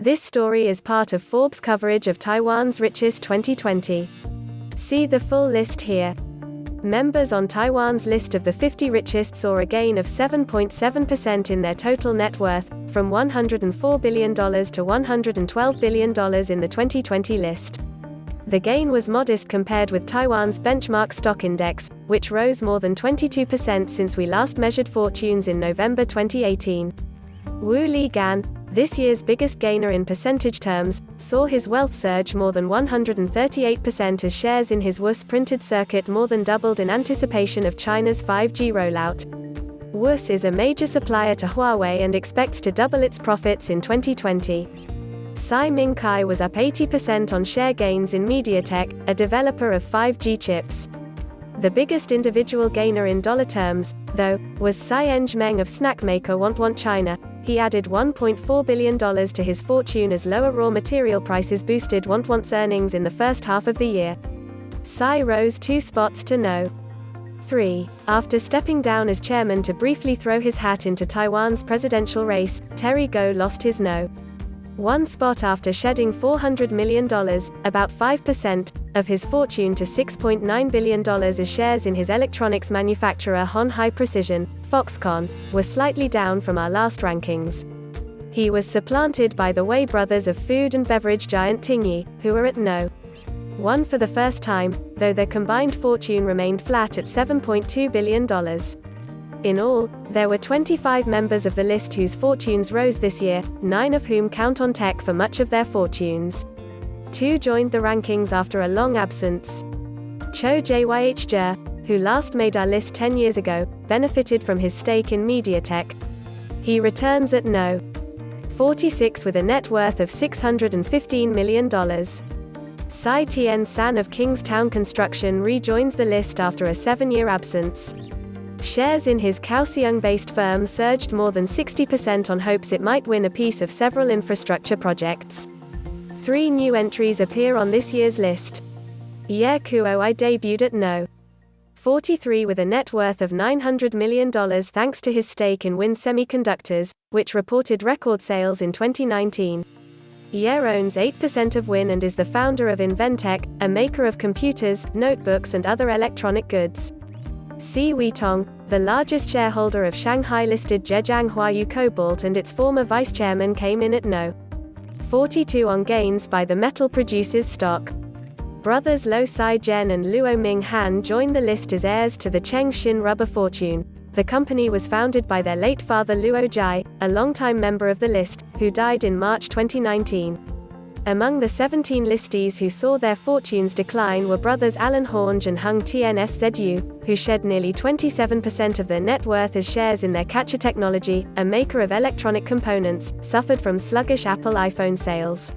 This story is part of Forbes coverage of Taiwan's Richest 2020. See the full list here. Members on Taiwan's list of the 50 richest saw a gain of 7.7% in their total net worth, from $104 billion to $112 billion in the 2020 list. The gain was modest compared with Taiwan's benchmark stock index, which rose more than 22% since we last measured fortunes in November 2018. Li-gann, this year's biggest gainer in percentage terms, saw his wealth surge more than 138% as shares in his WUS Printed Circuit more than doubled in anticipation of China's 5G rollout. WUS is a major supplier to Huawei and expects to double its profits in 2020. Tsai Ming-kai was up 80% on share gains in MediaTek, a developer of 5G chips. The biggest individual gainer in dollar terms, though, was Tsai Eng-meng of snack maker Want China. He added $1.4 billion to his fortune as lower raw material prices boosted Want's earnings in the first half of the year. Tsai rose 2 spots to No. 3. After stepping down as chairman to briefly throw his hat into Taiwan's presidential race, Terry Gou lost his No. 1 spot after shedding $400 million, about 5%, of his fortune to $6.9 billion as shares in his electronics manufacturer Hon Hai Precision, Foxconn, were slightly down from our last rankings. He was supplanted by the Wei brothers of food and beverage giant Tingyi, who were at No. 1 for the first time, though their combined fortune remained flat at $7.2 billion. In all, there were 25 members of the list whose fortunes rose this year, 9 of whom count on tech for much of their fortunes. 2 joined the rankings after a long absence. Cho Jyh-jer, who last made our list 10 years ago, benefited from his stake in MediaTek. He returns at No. 46 with a net worth of $615 million. Tsai Tien-tsan of Kingstown Construction rejoins the list after a 7-year absence. Shares in his Kaohsiung-based firm surged more than 60% on hopes it might win a piece of several infrastructure projects. 3 new entries appear on this year's list. Yeh Kuo-I debuted at No. 43 with a net worth of $900 million thanks to his stake in Win Semiconductors, which reported record sales in 2019. Yeh owns 8% of Win and is the founder of Inventec, a maker of computers, notebooks and other electronic goods. Xie Weitong, the largest shareholder of Shanghai-listed Zhejiang Huayou Cobalt and its former vice chairman, came in at No. 42 on gains by the metal producer's stock. Brothers Tsai-jen and Ming-han joined the list as heirs to the Cheng Shin Rubber fortune. The company was founded by their late father Luo Jye, a longtime member of the list, who died in March 2019. Among the 17 listees who saw their fortunes decline were brothers Alan Hornge and Hung Tien-szu, who shed nearly 27% of their net worth as shares in their Catcher Technology, a maker of electronic components, suffered from sluggish Apple iPhone sales.